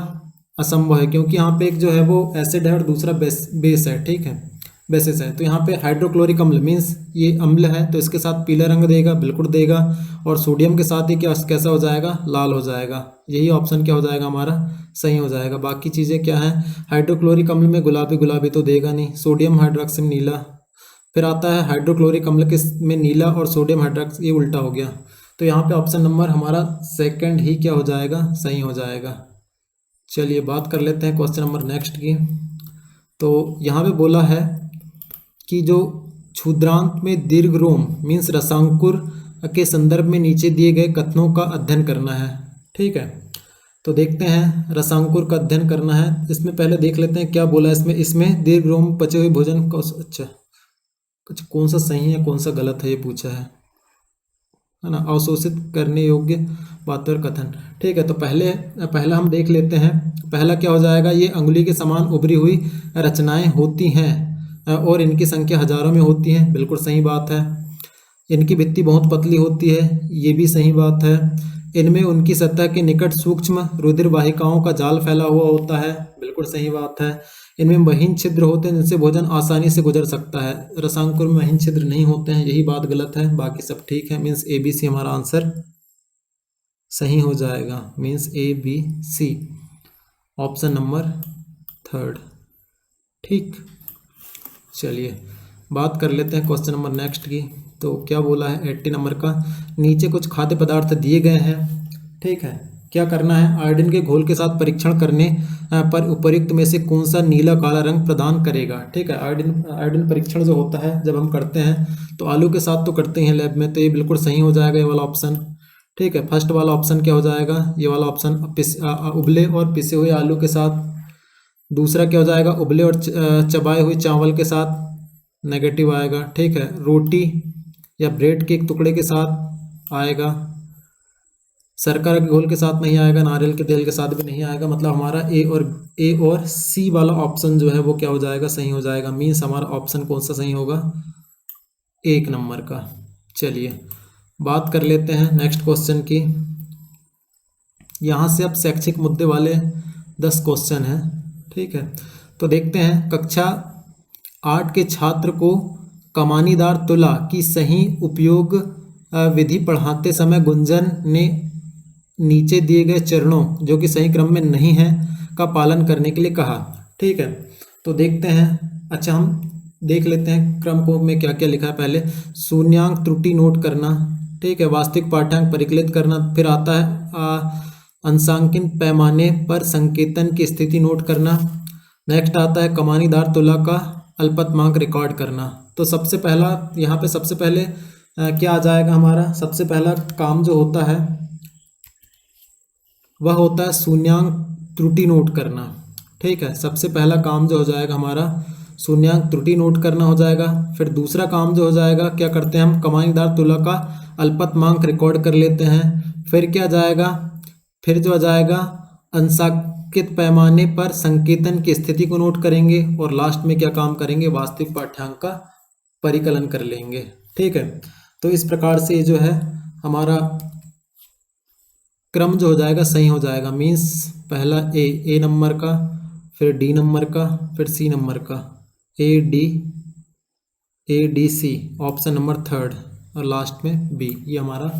असंभव है, क्योंकि यहाँ पे एक जो है वो एसिड है और दूसरा बेस है। ठीक है, बेसिस है। तो यहाँ पे हाइड्रोक्लोरिक अम्ल मीन्स ये अम्ल है, तो इसके साथ पीला रंग देगा, बिल्कुल देगा, और सोडियम के साथ ही क्या कैसा हो जाएगा, लाल हो जाएगा। यही ऑप्शन क्या हो जाएगा हमारा, सही हो जाएगा। बाकी चीज़ें क्या हैं, हाइड्रोक्लोरिक अम्ल में गुलाबी तो देगा नहीं, सोडियम हाइड्रोक्साइड नीला, फिर आता है हाइड्रोक्लोरिक अम्ल के में नीला और सोडियम हाइड्रोक्साइड, ये उल्टा हो गया। तो यहाँ पे ऑप्शन नंबर हमारा सेकंड ही क्या हो जाएगा, सही हो जाएगा। चलिए बात कर लेते हैं क्वेश्चन नंबर नेक्स्ट की। तो यहाँ पे बोला है कि जो क्षुद्रांत में दीर्घ रोम मीन्स रसांकुर के संदर्भ में नीचे दिए गए कथनों का अध्ययन करना है। ठीक है, तो देखते हैं रसांकुर का अध्ययन करना है। इसमें पहले देख लेते हैं क्या बोला है इसमें दीर्घ रोम पचे हुए भोजन को, अच्छा कौन सा सही है कौन सा गलत है ये पूछा है ना, अवशोषित करने योग्य बातों और कथन। ठीक है, तो पहला हम देख लेते हैं। पहला क्या हो जाएगा, ये अंगुली के समान उभरी हुई रचनाएं होती हैं और इनकी संख्या हजारों में होती है, बिल्कुल सही बात है। इनकी भित्ति बहुत पतली होती है, ये भी सही बात है। इनमें उनकी सतह के निकट सूक्ष्म रुधिर वाहिकाओं का जाल फैला हुआ होता है, बिल्कुल सही बात है। इनमें महीन छिद्र होते हैं जिनसे भोजन आसानी से गुजर सकता है, रसांकुर में महीन छिद्र नहीं होते हैं, यही बात गलत है, बाकी सब ठीक है। मीन्स ABC हमारा आंसर सही हो जाएगा, मीन्स ABC ऑप्शन नंबर 3। ठीक, चलिए बात कर लेते हैं क्वेश्चन नंबर नेक्स्ट की। तो क्या बोला है 80 नंबर का, नीचे कुछ खाद्य पदार्थ दिए गए हैं, ठीक है, क्या करना है, आयोडीन के घोल के साथ परीक्षण करने पर उपर्युक्त में से कौन सा नीला काला रंग प्रदान करेगा। ठीक है, आयोडीन परीक्षण जो होता है जब हम करते हैं तो आलू के साथ तो करते हैं लैब में, तो ये बिल्कुल सही हो जाएगा ये वाला ऑप्शन। ठीक है, फर्स्ट वाला ऑप्शन क्या हो जाएगा, ये वाला ऑप्शन उबले और पिसे हुए आलू के साथ। दूसरा क्या हो जाएगा, उबले और चबाए हुए चावल के साथ, नेगेटिव आएगा। ठीक है, रोटी या ब्रेड के एक टुकड़े के साथ आएगा, शर्करा के घोल के साथ नहीं आएगा, नारियल के तेल के साथ भी नहीं आएगा। मतलब हमारा ए और सी वाला ऑप्शन जो है वो क्या हो जाएगा, सही हो जाएगा। मीन्स हमारा ऑप्शन कौन सा सही होगा, 1 नंबर का। चलिए बात कर लेते हैं नेक्स्ट क्वेश्चन की। यहाँ से अब शैक्षिक मुद्दे वाले 10 क्वेश्चन हैं। ठीक है, तो देखते हैं, कक्षा 8 के छात्र को कमानीदार तुला की सही उपयोग विधि पढ़ाते समय गुंजन ने नीचे दिए गए चरणों जो कि सही क्रम में नहीं है का पालन करने के लिए कहा। ठीक है, तो देखते हैं, अच्छा हम देख लेते हैं क्रम को में क्या क्या लिखा है। पहले शून्यांक त्रुटि नोट करना, ठीक है, वास्तविक पाठ्यांक परिकलित करना, फिर आता है अंशांकन पैमाने पर संकेतन की स्थिति नोट करना, नेक्स्ट आता है कमानीदार तुला का अल्पतमांक रिकॉर्ड करना। तो सबसे पहला यहाँ पे सबसे पहले क्या आ जाएगा, हमारा सबसे पहला काम जो होता है वह होता है शून्यांक त्रुटि नोट करना। ठीक है, सबसे पहला काम जो हो जाएगा हमारा शून्यांक त्रुटि नोट करना हो जाएगा। फिर दूसरा काम जो हो जाएगा, क्या करते हैं हम, कमानीदार तुला का अल्पतमांक रिकॉर्ड कर लेते हैं। फिर क्या जाएगा, फिर जो आ जाएगा अंशांकित पैमाने पर संकेतन की स्थिति को नोट करेंगे, और लास्ट में क्या काम करेंगे, वास्तविक पाठ्यांक का परिकलन कर लेंगे। ठीक है, तो इस प्रकार से ये जो है हमारा क्रम जो हो जाएगा सही हो जाएगा। मीन्स पहला ए नंबर का, फिर डी नंबर का, फिर सी नंबर का, A D C, option number third, और लास्ट में बी, ये हमारा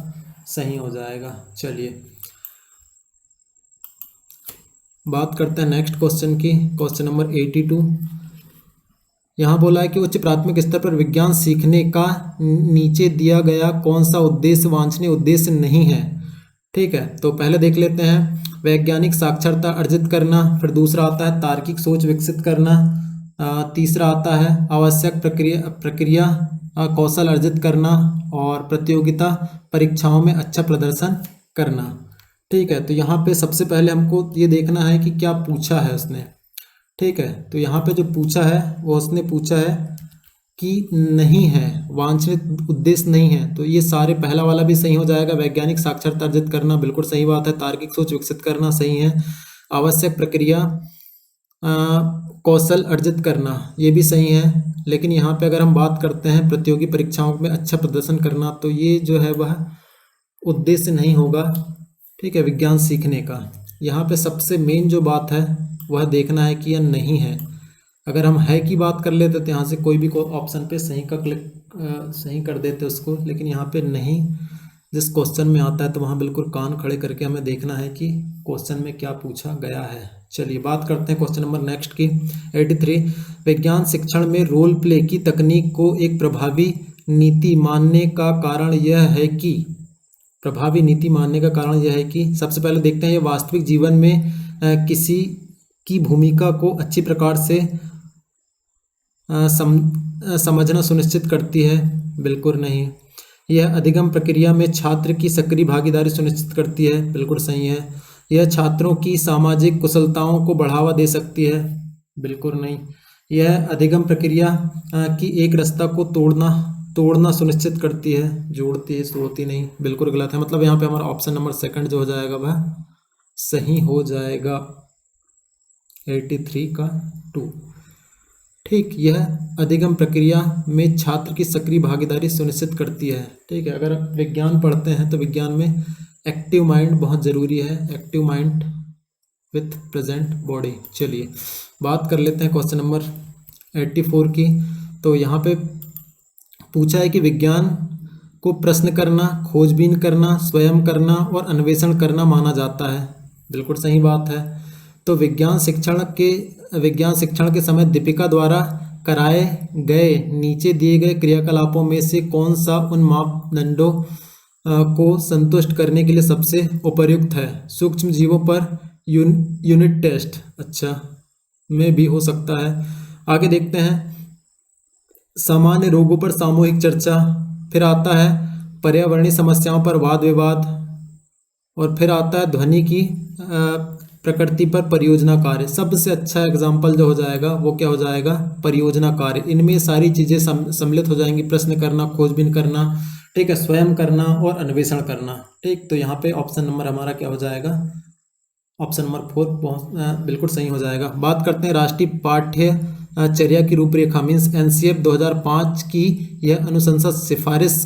सही हो जाएगा। चलिए बात करते हैं नेक्स्ट क्वेश्चन की, क्वेश्चन नंबर 82। यहाँ बोला है कि उच्च प्राथमिक स्तर पर विज्ञान सीखने का नीचे दिया गया कौन सा उद्देश्य वांछनीय उद्देश्य नहीं है। ठीक है, तो पहले देख लेते हैं, वैज्ञानिक साक्षरता अर्जित करना, फिर दूसरा आता है तार्किक सोच विकसित करना, तीसरा आता है आवश्यक प्रक्रिया कौशल अर्जित करना, और प्रतियोगिता परीक्षाओं में अच्छा प्रदर्शन करना। ठीक है, तो यहाँ पे सबसे पहले हमको ये देखना है कि क्या पूछा है उसने। ठीक है, तो यहाँ पे जो पूछा है वो उसने पूछा है कि नहीं है, वांछित उद्देश्य नहीं है, तो ये सारे पहला वाला भी सही हो जाएगा। वैज्ञानिक साक्षरता अर्जित करना बिल्कुल सही बात है, तार्किक सोच विकसित करना सही है, आवश्यक प्रक्रिया कौशल अर्जित करना ये भी सही है। लेकिन यहाँ पे अगर हम बात करते हैं प्रतियोगी परीक्षाओं में अच्छा प्रदर्शन करना, तो ये जो है वह उद्देश्य नहीं होगा। ठीक है, विज्ञान सीखने का यहाँ पे सबसे मेन जो बात है वह देखना है कि यह नहीं है। अगर हम है की बात कर लेते तो यहाँ से कोई भी ऑप्शन पे सही का क्लिक सही कर देते उसको, लेकिन यहाँ पे नहीं, जिस क्वेश्चन में आता है तो वहाँ बिल्कुल कान खड़े करके हमें देखना है कि क्वेश्चन में क्या पूछा गया है। चलिए बात करते हैं क्वेश्चन नंबर नेक्स्ट की, 83। विज्ञान शिक्षण में रोल प्ले की तकनीक को एक प्रभावी नीति मानने का कारण यह है कि, प्रभावी नीति मानने का कारण यह है कि, सबसे पहले देखते हैं ये वास्तविक जीवन में किसी की भूमिका को अच्छी प्रकार से समझना सुनिश्चित करती है, बिल्कुल नहीं। यह अधिगम प्रक्रिया में छात्र की सक्रिय भागीदारी सुनिश्चित करती है, बिल्कुल सही है। यह छात्रों की सामाजिक कुशलताओं को बढ़ावा दे सकती है, बिल्कुल नहीं। यह अधिगम प्रक्रिया की एक रास्ता को तोड़ना सुनिश्चित करती है, जोड़ती है, तोड़ती नहीं, बिल्कुल गलत है। मतलब यहाँ पे हमारा ऑप्शन नंबर सेकंड जो हो जाएगा वह सही हो जाएगा, 83 का 2। ठीक, यह अधिगम प्रक्रिया में छात्र की सक्रिय भागीदारी सुनिश्चित करती है। ठीक है, अगर आप विज्ञान पढ़ते हैं तो विज्ञान में एक्टिव माइंड बहुत ज़रूरी है, active mind with present body. चलिए बात कर लेते हैं क्वेश्चन नंबर 84 की। तो यहाँ पे पूछा है कि विज्ञान को प्रश्न करना, खोजबीन करना, स्वयं करना और अन्वेषण करना माना जाता है, बिल्कुल सही बात है। तो विज्ञान शिक्षण के समय दीपिका द्वारा कराए गए नीचे दिए गए क्रियाकलापों में से कौन सा उन मापदंडों को संतुष्ट करने के लिए सबसे उपयुक्त है? सूक्ष्म जीवों पर यूनिट टेस्ट, अच्छा, में भी हो सकता है। आगे देखते हैं, सामान्य रोगों पर सामूहिक चर्चा, फिर आता है पर्यावरणीय समस्याओं पर वाद विवाद, और फिर आता है ध्वनि की प्रकृति पर परियोजना कार्य। सबसे अच्छा एग्जाम्पल जो हो जाएगा वो क्या हो जाएगा? परियोजना कार्य। इनमें सारी चीज़ें सम्मिलित हो जाएंगी, प्रश्न करना, खोजबीन करना, ठीक है, स्वयं करना और अन्वेषण करना। ठीक, तो यहाँ पे ऑप्शन नंबर हमारा क्या हो जाएगा? ऑप्शन नंबर 4 बिल्कुल सही हो जाएगा। बात करते हैं राष्ट्रीय पाठ्यचर्या की रूपरेखा मीन्स एनसीएफ 2005 की यह अनुशंसा सिफारिश,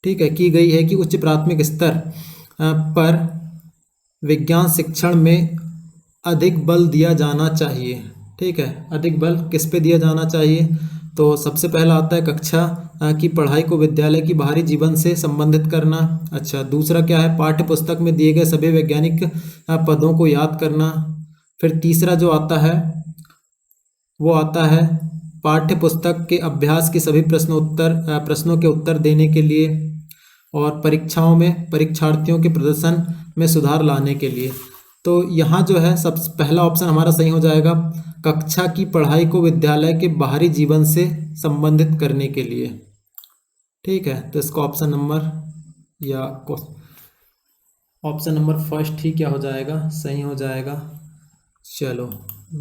ठीक है, की गई है कि उच्च प्राथमिक स्तर पर विज्ञान शिक्षण में अधिक बल दिया जाना चाहिए। ठीक है, अधिक बल किस पे दिया जाना चाहिए? तो सबसे पहला आता है कक्षा की पढ़ाई को विद्यालय की बाहरी जीवन से संबंधित करना। अच्छा, दूसरा क्या है? पाठ्य पुस्तक में दिए गए सभी वैज्ञानिक पदों को याद करना। फिर तीसरा जो आता है वो आता है पाठ्य पुस्तक के अभ्यास की सभी प्रश्नों के उत्तर देने के लिए, और परीक्षाओं में परीक्षार्थियों के प्रदर्शन में सुधार लाने के लिए। तो यहाँ जो है सबसे पहला ऑप्शन हमारा सही हो जाएगा, कक्षा की पढ़ाई को विद्यालय के बाहरी जीवन से संबंधित करने के लिए। ठीक है, तो इसका ऑप्शन नंबर या ऑप्शन नंबर फर्स्ट ही क्या हो जाएगा? सही हो जाएगा। चलो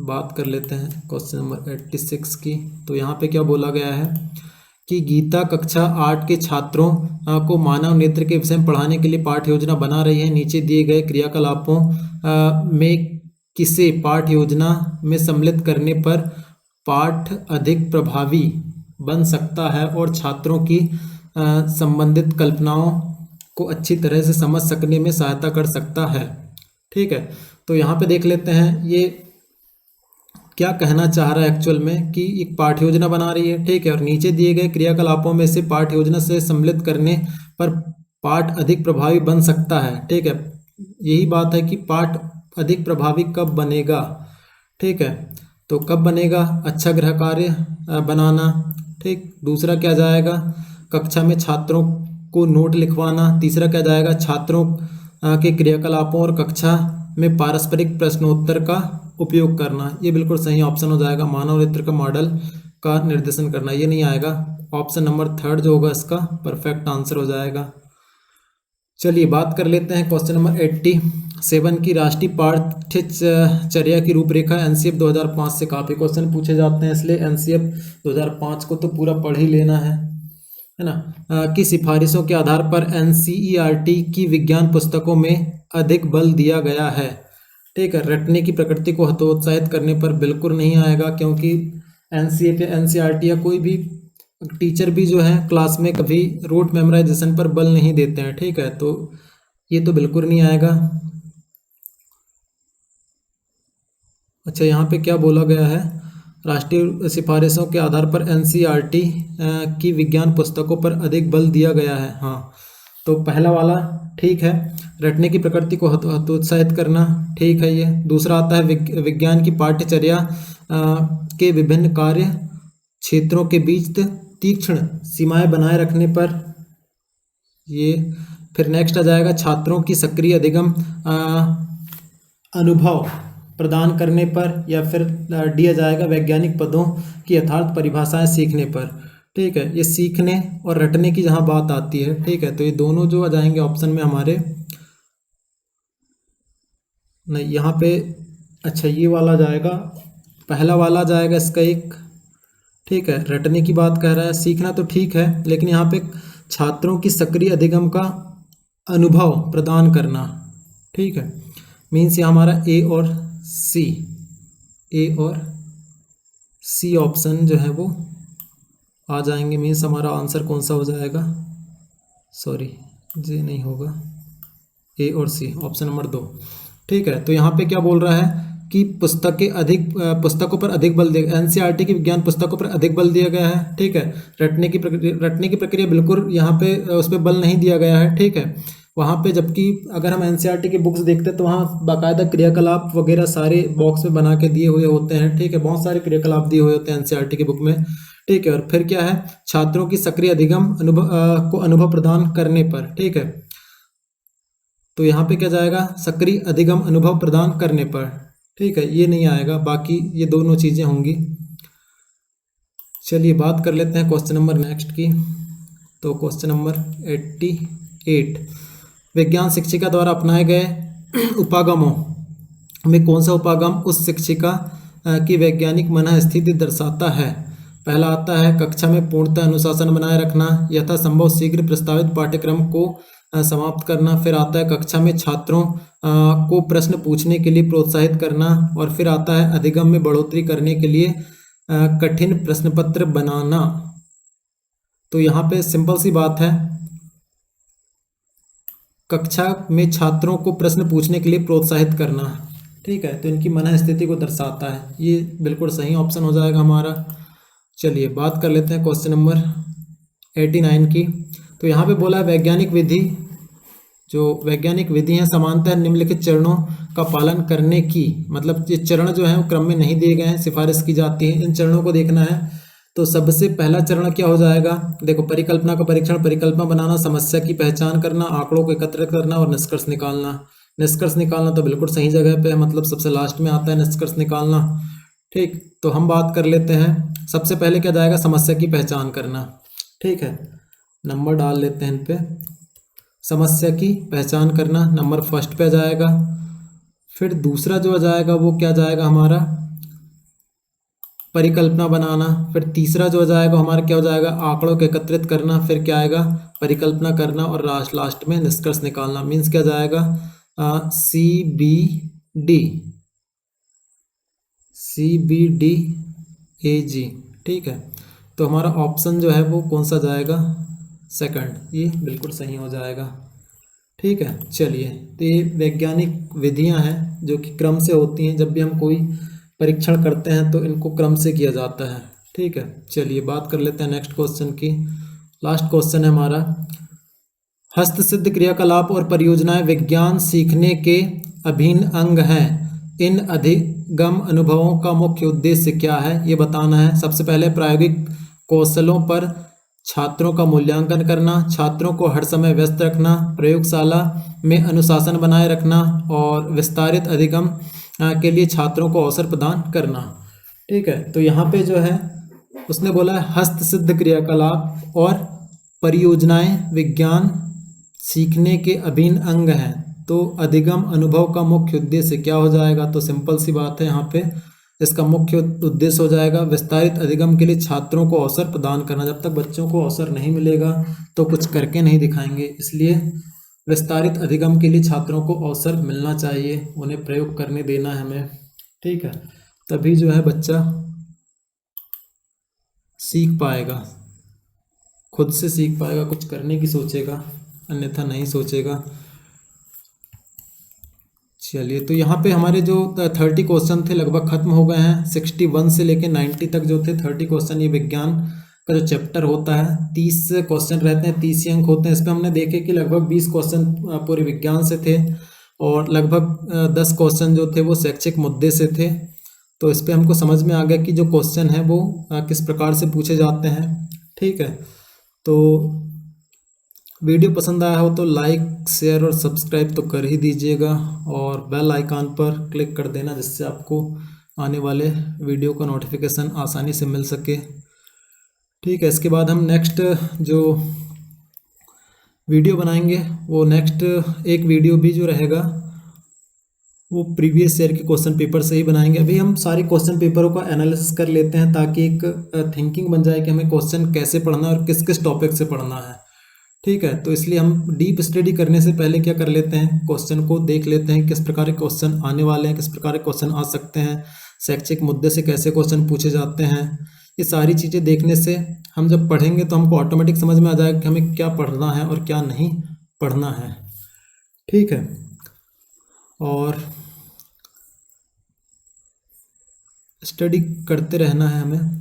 बात कर लेते हैं क्वेश्चन नंबर 86 की। तो यहाँ पे क्या बोला गया है कि गीता कक्षा 8 के छात्रों को मानव नेत्र के विषय में पढ़ाने के लिए पाठ्य योजना बना रही है। नीचे दिए गए क्रियाकलापों में किसे पाठ्य योजना में सम्मिलित करने पर पाठ अधिक प्रभावी बन सकता है और छात्रों की संबंधित कल्पनाओं को अच्छी तरह से समझ सकने में सहायता कर सकता है। ठीक है, तो यहाँ पे देख लेते हैं ये क्या कहना चाह रहा है एक्चुअल में कि एक पाठ्य योजना बना रही है। ठीक है, और नीचे दिए गए क्रियाकलापों में से पाठ्य योजना से सम्मिलित करने पर पाठ अधिक प्रभावी बन सकता है। ठीक है, यही बात है कि पाठ अधिक प्रभावी कब बनेगा। ठीक है, तो कब बनेगा? अच्छा गृह कार्य बनाना। ठीक, दूसरा क्या जाएगा? कक्षा में छात्रों को नोट लिखवाना। तीसरा क्या जाएगा? छात्रों के क्रियाकलापों और कक्षा में पारस्परिक प्रश्नोत्तर का उपयोग करना। ये बिल्कुल सही ऑप्शन हो जाएगा। मानव नेत्र का मॉडल का निर्देशन करना, ये नहीं आएगा। ऑप्शन नंबर थर्ड जो होगा इसका परफेक्ट आंसर हो जाएगा। चलिए बात कर लेते हैं क्वेश्चन नंबर 87 की। राष्ट्रीय पाठ्यचर्या की रूपरेखा एनसीएफ 2005 से काफ़ी क्वेश्चन पूछे जाते हैं, इसलिए एनसीएफ 2005 को तो पूरा पढ़ ही लेना है ना। की सिफारिशों के आधार पर एनसीईआरटी की विज्ञान पुस्तकों में अधिक बल दिया गया है। ठीक है, रटने की प्रकृति को हतोत्साहित करने पर बिल्कुल नहीं आएगा, क्योंकि एनसीएफ या एनसीईआरटी या कोई भी टीचर भी जो है क्लास में कभी रोट मेमोराइजेशन पर बल नहीं देते हैं। ठीक है, तो ये तो बिल्कुल नहीं आएगा। अच्छा, यहाँ पे क्या बोला गया है? राष्ट्रीय सिफारिशों के आधार पर एनसीईआरटी की विज्ञान पुस्तकों पर अधिक बल दिया गया है। हाँ, तो पहला वाला ठीक है, रटने की प्रकृति को हतोत्साहित करना, ठीक है ये। दूसरा आता है विज्ञान की पाठ्यचर्या के विभिन्न कार्य क्षेत्रों के बीच तीक्ष्ण सीमाएं बनाए रखने पर, ये। फिर नेक्स्ट आ जाएगा छात्रों की सक्रिय अधिगम अनुभव प्रदान करने पर, या फिर डी आ जाएगा वैज्ञानिक पदों की यथार्थ परिभाषाएं सीखने पर। ठीक है, ये सीखने और रटने की जहाँ बात आती है। ठीक है, तो ये दोनों जो आ जाएंगे ऑप्शन में हमारे, नहीं यहाँ पे, अच्छा ये वाला जाएगा, पहला वाला जाएगा इसका एक। ठीक है, रटने की बात कह रहा है, सीखना तो ठीक है, लेकिन यहाँ पे छात्रों की सक्रिय अधिगम का अनुभव प्रदान करना। ठीक है, मीन्स ये हमारा ए और सी ऑप्शन जो है वो आ जाएंगे। मीन्स हमारा आंसर कौन सा हो जाएगा? सॉरी, ये नहीं होगा, ए और सी, ऑप्शन नंबर 2। ठीक है, तो यहाँ पे क्या बोल रहा है कि पुस्तकों पर अधिक बल दिया, एनसीईआरटी की विज्ञान पुस्तकों पर अधिक बल दिया गया है। ठीक है, रटने की प्रक्रिया बिल्कुल यहाँ पे उस पर बल नहीं दिया गया है। ठीक है, वहाँ पे जबकि अगर हम एनसीईआरटी की बुक्स देखते हैं तो वहाँ बाकायदा क्रियाकलाप वगैरह सारे बॉक्स में बना के दिए हुए होते हैं, ठीक है, बहुत सारे क्रियाकलाप दिए हुए होते हैं एनसीईआरटी की बुक में, ठीक है। और फिर क्या है, छात्रों की सक्रिय अधिगम को अनुभव प्रदान करने पर, ठीक है, तो यहाँ पे क्या जाएगा, सक्रिय अधिगम अनुभव प्रदान करने पर, ठीक है, ये नहीं आएगा, बाकी ये दोनों चीज़ें होंगी। चलिए बात कर लेते हैं क्वेश्चन नंबर नेक्स्ट की। तो क्वेश्चन नंबर 88, विज्ञान शिक्षिका द्वारा अपनाए गए उपागमों में कौन सा उपागम उस शिक्षिका की वैज्ञानिक मनःस्थिति दर्शाता है। पहला आता है, कक्षा में पूर्णतः अनुशासन बनाए रखना, यथासंभव शीघ्र प्रस्तावित पाठ्यक्रम को समाप्त करना। फिर आता है, कक्षा में छात्रों को प्रश्न पूछने के लिए प्रोत्साहित करना। और फिर आता है, अधिगम में बढ़ोतरी करने के लिए कठिन प्रश्न पत्र बनाना। तो यहाँ पे सिंपल सी बात है, कक्षा में छात्रों को प्रश्न पूछने के लिए प्रोत्साहित करना, ठीक है, तो इनकी मनःस्थिति को दर्शाता है, ये बिल्कुल सही ऑप्शन हो जाएगा हमारा। चलिए बात कर लेते हैं क्वेश्चन नंबर 89 की। तो यहाँ पे बोला है, वैज्ञानिक विधि, जो वैज्ञानिक विधि है सामान्यतः निम्नलिखित चरणों का पालन करने की, मतलब ये चरण जो है वो क्रम में नहीं दिए गए हैं, सिफारिश की जाती है, इन चरणों को देखना है। तो सबसे पहला चरण क्या हो जाएगा, देखो, परिकल्पना का परीक्षण, परिकल्पना बनाना, समस्या की पहचान करना, आंकड़ों को एकत्रित करना और निष्कर्ष निकालना। निष्कर्ष निकालना तो बिल्कुल सही जगह पे है, मतलब सबसे लास्ट में आता है निष्कर्ष निकालना, ठीक। तो हम बात कर लेते हैं, सबसे पहले क्या जाएगा, समस्या की पहचान करना, ठीक है, नंबर डाल लेते हैं इन पे, समस्या की पहचान करना नंबर फर्स्ट पे आ जाएगा। फिर दूसरा जो आ जाएगा वो क्या जाएगा हमारा, परिकल्पना बनाना। फिर तीसरा जो आ जाएगा हमारा क्या हो जाएगा, आंकड़ों को एकत्रित करना। फिर क्या आएगा, परिकल्पना करना। और लास्ट में निष्कर्ष निकालना, मीन्स क्या जाएगा, CBD AG, ठीक है। तो हमारा ऑप्शन जो है वो कौन सा जाएगा, सेकंड, ये बिल्कुल सही हो जाएगा, ठीक है। चलिए, तो ये वैज्ञानिक विधियां हैं जो कि क्रम से होती हैं, जब भी हम कोई परीक्षण करते हैं तो इनको क्रम से किया जाता है, ठीक है। चलिए बात कर लेते हैं नेक्स्ट क्वेश्चन की। लास्ट क्वेश्चन है हमारा, हस्तसिद्ध क्रियाकलाप और परियोजनाएं विज्ञान सीखने के अभिन्न अंग हैं, इन अधिगम अनुभवों का मुख्य उद्देश्य क्या है, ये बताना है। सबसे पहले, प्रायोगिक कौशलों पर छात्रों का मूल्यांकन करना, छात्रों को हर समय व्यस्त रखना, प्रयोगशाला में अनुशासन बनाए रखना और विस्तारित अधिगम के लिए छात्रों को अवसर प्रदान करना, ठीक है। तो यहाँ पे जो है उसने बोला है, हस्तसिद्ध क्रियाकलाप और परियोजनाएं विज्ञान सीखने के अभिन्न अंग हैं, तो अधिगम अनुभव का मुख्य उद्देश्य क्या हो जाएगा, तो सिंपल सी बात है, यहाँ पे इसका मुख्य उद्देश्य हो जाएगा विस्तारित अधिगम के लिए छात्रों को अवसर प्रदान करना। जब तक बच्चों को अवसर नहीं मिलेगा तो कुछ करके नहीं दिखाएंगे, इसलिए विस्तारित अधिगम के लिए छात्रों को अवसर मिलना चाहिए, उन्हें प्रयोग करने देना है हमें, ठीक है, तभी जो है बच्चा सीख पाएगा, खुद से सीख पाएगा, कुछ करने की सोचेगा, अन्यथा नहीं सोचेगा। चलिए, तो यहाँ पे हमारे जो 30 क्वेश्चन थे लगभग खत्म हो गए हैं। 61 से लेके 90 तक जो थे 30 क्वेश्चन, ये विज्ञान का जो चैप्टर होता है 30 क्वेश्चन रहते हैं, 30 अंक होते हैं। इस पर हमने देखे कि लगभग 20 क्वेश्चन पूरे विज्ञान से थे और लगभग 10 क्वेश्चन जो थे वो शैक्षिक मुद्दे से थे। तो इस पर हमको समझ में आ गया कि जो क्वेश्चन है वो किस प्रकार से पूछे जाते हैं, ठीक है। तो वीडियो पसंद आया हो तो लाइक, शेयर और सब्सक्राइब तो कर ही दीजिएगा और बेल आइकन पर क्लिक कर देना, जिससे आपको आने वाले वीडियो का नोटिफिकेशन आसानी से मिल सके, ठीक है। इसके बाद हम नेक्स्ट जो वीडियो बनाएंगे वो नेक्स्ट एक वीडियो भी जो रहेगा वो प्रीवियस ईयर के क्वेश्चन पेपर से ही बनाएंगे। अभी हम सारे क्वेश्चन पेपरों का एनालिसिस कर लेते हैं ताकि एक थिंकिंग बन जाए कि हमें क्वेश्चन कैसे पढ़ना है और किस किस टॉपिक से पढ़ना है, ठीक है। तो इसलिए हम डीप स्टडी करने से पहले क्या कर लेते हैं, क्वेश्चन को देख लेते हैं किस प्रकार के क्वेश्चन आने वाले हैं, किस प्रकार के क्वेश्चन आ सकते हैं, शैक्षिक मुद्दे से कैसे क्वेश्चन पूछे जाते हैं। ये सारी चीज़ें देखने से हम जब पढ़ेंगे तो हमको ऑटोमेटिक समझ में आ जाएगा कि हमें क्या पढ़ना है और क्या नहीं पढ़ना है, ठीक है। और स्टडी करते रहना है हमें।